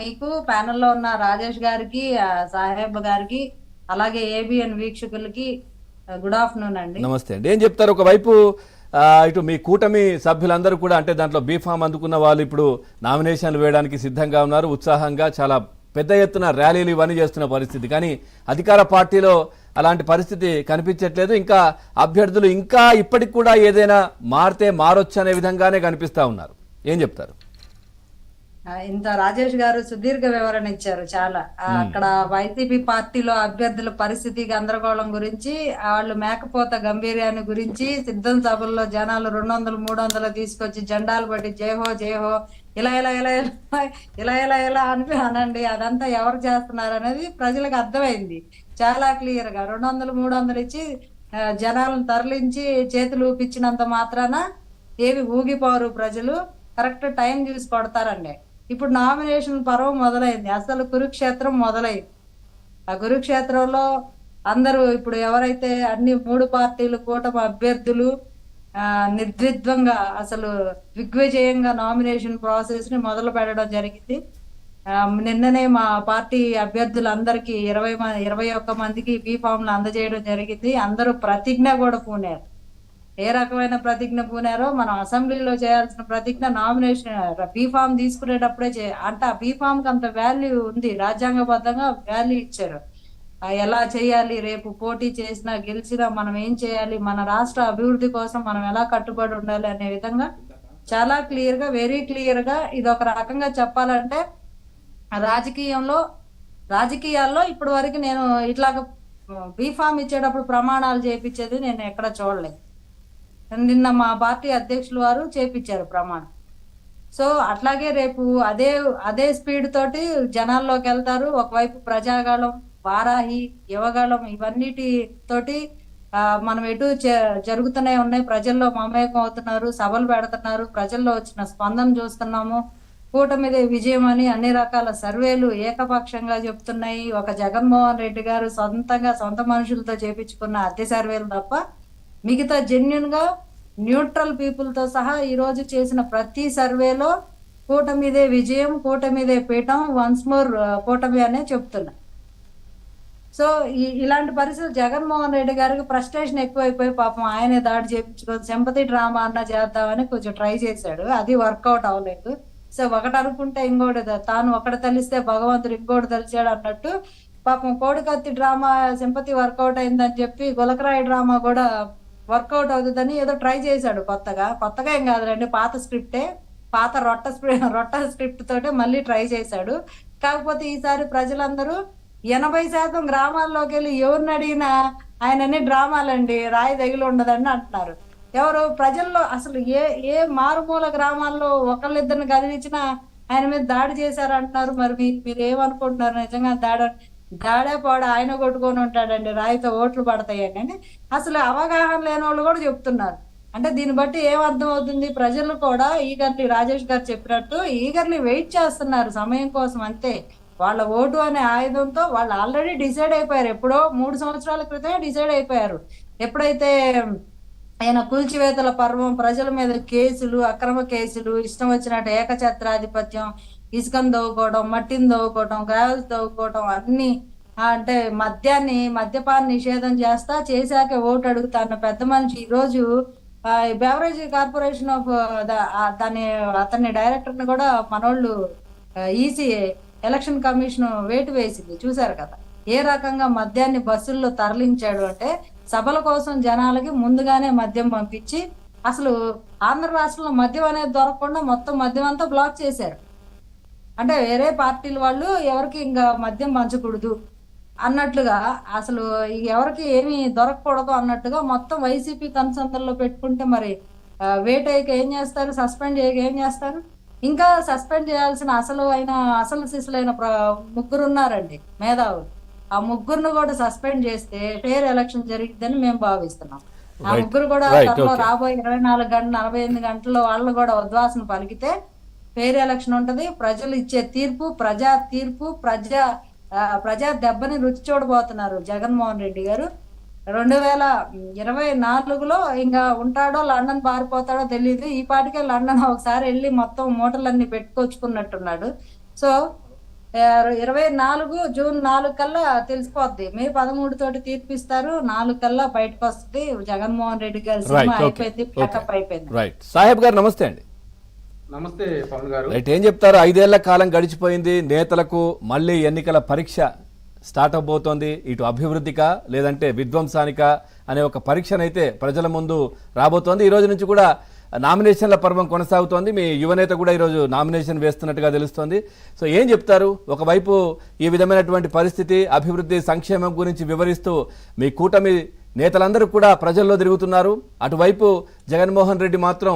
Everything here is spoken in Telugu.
మీకు ప్యానెల్లో ఉన్న రాజేష్ గారికి, సాహెబ్ గారికి, అలాగే ఏబిఎన్ వీక్షకులకి గుడ్ ఆఫ్టర్నూన్ అండి. నమస్తే అండి. ఏం చెప్తారు? ఒకవైపు ఇటు మీ కూటమి సభ్యులందరూ కూడా అంటే దాంట్లో బీఫామ్ అందుకున్న వాళ్ళు ఇప్పుడు నామినేషన్లు వేయడానికి సిద్ధంగా ఉన్నారు. ఉత్సాహంగా చాలా పెద్ద ఎత్తున ర్యాలీలు ఇవన్నీ చేస్తున్న పరిస్థితి. కానీ అధికార పార్టీలో అలాంటి పరిస్థితి కనిపించట్లేదు. ఇంకా అభ్యర్థులు ఇంకా ఇప్పటికి కూడా ఏదైనా మారితే మారొచ్చు అనే విధంగానే కనిపిస్తా ఉన్నారు. ఏం చెప్తారు? ఇంత రాజేష్ గారు సుదీర్ఘ వివరణ ఇచ్చారు. చాలా అక్కడ వైసీపీ పార్టీలో అభ్యర్థుల పరిస్థితి గందరగోళం గురించి, వాళ్ళు మేకపోత గంభీర్యాన్ని గురించి, సిద్ధం సభల్లో జనాలు 200 300 తీసుకొచ్చి జెండాలు పట్టి జయహో జయహో ఇలా ఇలా ఇలా ఇలా ఇలా ఇలా అని అనండి, అదంతా ఎవరు చేస్తున్నారు అనేది ప్రజలకు అర్థమైంది చాలా క్లియర్ గా. 200 300 ఇచ్చి జనాలను తరలించి చేతులు ఊపించినంత మాత్రాన ఏవి ఊగిపోరు ప్రజలు. కరెక్ట్ టైం చూసి కొడతారండి. ఇప్పుడు నామినేషన్ పర్వం మొదలైంది, అసలు కురుక్షేత్రం మొదలైంది. ఆ కురుక్షేత్రంలో అందరూ ఇప్పుడు ఎవరైతే అన్ని 3 పార్టీలు కూటమి అభ్యర్థులు నిర్ద్విధ్వంగా అసలు దిగ్విజయంగా నామినేషన్ ప్రాసెస్ ని మొదలు పెట్టడం జరిగింది. నిన్ననే మా పార్టీ అభ్యర్థులందరికీ 21 మందికి బీ ఫామ్లు అందజేయడం జరిగింది. అందరూ ప్రతిజ్ఞ కూడా పూనారు. ఏ రకమైన ప్రతిజ్ఞ పూనారో మనం అసెంబ్లీలో చేయాల్సిన ప్రతిజ్ఞ నామినేషన్ బీఫామ్ తీసుకునేటప్పుడే అంటే ఆ బీఫామ్ కి అంత వాల్యూ ఉంది, రాజ్యాంగబద్ధంగా వాల్యూ ఇచ్చారు. ఎలా చేయాలి, రేపు పోటీ చేసినా గెలిచినా మనం ఏం చేయాలి, మన రాష్ట్ర అభివృద్ధి కోసం మనం ఎలా కట్టుబడి ఉండాలి అనే విధంగా చాలా క్లియర్ గా, వెరీ క్లియర్ గా, ఇది ఒక రకంగా చెప్పాలంటే రాజకీయాల్లో ఇప్పటి వరకు నేను ఇట్లాగ బీఫామ్ ఇచ్చేటప్పుడు ప్రమాణాలు చేయించేది నేను ఎక్కడ చూడలేదు. నిన్న మా పార్టీ అధ్యక్షులు వారు చేపించారు ప్రమాణం. సో అట్లాగే రేపు అదే స్పీడ్ తోటి జనాల్లోకి వెళ్తారు. ఒకవైపు ప్రజాగళం, వారాహి, యువగళం ఇవన్నిటి తోటి మనం ఎటు జరుగుతూనే ఉన్నాయి. ప్రజల్లో మమేకం అవుతున్నారు, సభలు పెడుతున్నారు, ప్రజల్లో వచ్చిన స్పందన చూస్తున్నాము. కూటమిదే విజయం అని అన్ని రకాల సర్వేలు ఏకపక్షంగా చెప్తున్నాయి. ఒక జగన్మోహన్ రెడ్డి గారు సొంత మనుషులతో చేపించుకున్న అద్దె సర్వేలు తప్ప మిగతా జెన్యున్ గా న్యూట్రల్ పీపుల్ తో సహా ఈ రోజు చేసిన ప్రతి సర్వేలో కూటమిదే విజయం, కూటమిదే పీఠం, వన్స్ మోర్ కూటమి అనే చెప్తున్నా. సో ఇలాంటి పరిస్థితులు జగన్మోహన్ రెడ్డి గారికి ఫ్రస్ట్రేషన్ ఎక్కువైపోయి పాపం ఆయనే దాడి చేయించుకొని సింపతి డ్రామా అన్న చేద్దామని కొంచెం ట్రై చేశాడు. అది వర్కౌట్ అవ్వలేదు. సో ఒకటి అనుకుంటే ఇంకోటి, తాను ఒకటి తెలిస్తే భగవంతుడు ఇంకోటి తెలిసాడు అన్నట్టు పాపం కోడికత్తి డ్రామా సింపతి వర్కౌట్ అయిందని చెప్పి గులకరాయి డ్రామా కూడా వర్కౌట్ అవుతుందని ఏదో ట్రై చేశాడు. కొత్తగా ఏం కాదులేండి, పాత స్క్రిప్టే, పాత రొట్ట స్క్రిప్ట్ తోటే మళ్ళీ ట్రై చేశాడు. కాకపోతే ఈసారి ప్రజలందరూ 80% గ్రామాల్లోకి వెళ్ళి ఎవరిని అడిగినా ఆయనన్ని డ్రామాలండి, రాయి తగిలి ఉండదని అంటున్నారు. ఎవరు ప్రజల్లో అసలు ఏ మారుమూల గ్రామాల్లో ఒకళ్ళిద్దరిని కదిలించినా ఆయన మీద దాడి చేశారు అంటున్నారు. మరి మీరు ఏమనుకుంటున్నారు? నిజంగా దాడే పోడా ఆయన కొట్టుకొని ఉంటాడండి, రాయితో ఓట్లు పడతాయని అని అసలు అవగాహన లేని వాళ్ళు కూడా చెప్తున్నారు. అంటే దీన్ని బట్టి ఏమర్థం అవుతుంది? ప్రజలు కూడా ఈగర్లీ, రాజేష్ గారు చెప్పినట్టు ఈగర్లీ వెయిట్ చేస్తున్నారు సమయం కోసం. అంతే, వాళ్ళ ఓటు అనే ఆయుధంతో వాళ్ళు ఆల్రెడీ డిసైడ్ అయిపోయారు. ఎప్పుడో 3 సంవత్సరాల క్రితమే డిసైడ్ అయిపోయారు. ఎప్పుడైతే ఆయన కూల్చివేతల పర్వం, ప్రజల మీద కేసులు, అక్రమ కేసులు, ఇష్టం వచ్చినట్టు ఏకఛత్రాధిపత్యం, ఇసుకను దవ్వుకోవడం, మట్టిని దవ్వుకోవడం, గ్రావెల్స్ దవ్వుకోవడం, అన్ని అంటే మద్యపాన్ని నిషేధం చేశాక ఓటు అడుగుతా అన్న పెద్ద మనిషి ఈ రోజు బెవరేజ్ కార్పొరేషన్ ఆఫ్ అతన్ని డైరెక్టర్ ని కూడా మనోళ్ళు ఈసీ ఎలక్షన్ కమిషన్ వేటు వేసింది, చూశారు కదా. ఏ రకంగా మద్యాన్ని బస్సుల్లో తరలించాడు అంటే సభల కోసం జనాలకి ముందుగానే మద్యం పంపించి అసలు ఆంధ్ర రాష్ట్రంలో మద్యం అనేది దొరకకుండా మొత్తం మద్యం అంతా బ్లాక్ చేశారు. అంటే వేరే పార్టీల వాళ్ళు ఎవరికి ఇంకా మద్యం పంచకూడదు అన్నట్లుగా, అసలు ఎవరికి ఏమి దొరకకూడదు అన్నట్టుగా మొత్తం వైసీపీ కన్సంతల్లో పెట్టుకుంటే మరి వేట్ అయ్యాక ఏం చేస్తారు? సస్పెండ్ చేయక ఏం చేస్తారు? ఇంకా సస్పెండ్ చేయాల్సిన అసలు సిసలైన 3 ఉన్నారండి మేధావులు. ఆ 3ను కూడా సస్పెండ్ చేస్తే ఫెయిర్ ఎలక్షన్ జరిగిద్దని మేము భావిస్తున్నాం. ఆ 3 కూడా త్వరలో రాబోయే 24 గంటలు 48 గంటల్లో వాళ్ళు కూడా ఉద్వాసన పలికితే ఫెయిర్ ఎలక్షన్ ఉంటది. ప్రజలు ఇచ్చే తీర్పు, ప్రజా దెబ్బని రుచి చూడబోతున్నారు జగన్మోహన్ రెడ్డి గారు. 2024లో ఇంకా ఉంటాడో లండన్ పారిపోతాడో తెలియదు. ఈ పాటికే లండన్ ఒకసారి వెళ్ళి మొత్తం మూటలన్నీ పెట్టుకొచ్చుకున్నట్టున్నాడు. సో 24 జూన్ 4 కల్లా తెలిసిపోద్ది. మే 13 తోటి తీర్పిస్తారు. 4 కల్లా బయటకు వస్తుంది. జగన్మోహన్ రెడ్డి గారి సినిమా రైట్, ఓకే, అయిపోయింది, ప్యాకప్ అయిపోయింది. రైట్. సాహెబ్ గారు నమస్తే అండి. నమస్తే పవన్ గారు. రైట్, ఏం చెప్తారు? 5 ఏళ్ల కాలం గడిచిపోయింది. నేతలకు మళ్ళీ ఎన్నికల పరీక్ష స్టార్ట్ అవబోతోంది. ఇటు అభివృద్ధికా లేదంటే విధ్వంసానికా అనే ఒక పరీక్షనైతే ప్రజల ముందు రాబోతోంది. ఈ రోజు నుంచి కూడా నామినేషన్ల పర్వం కొనసాగుతోంది. మీ యువనేత కూడా ఈరోజు నామినేషన్ వేస్తున్నట్టుగా తెలుస్తోంది. సో ఏం చెప్తారు? ఒకవైపు ఈ విధమైనటువంటి పరిస్థితి, అభివృద్ధి, సంక్షేమం గురించి వివరిస్తూ మీ కూటమి నేతలందరూ కూడా ప్రజల్లో తిరుగుతున్నారు. అటువైపు జగన్మోహన్ రెడ్డి మాత్రం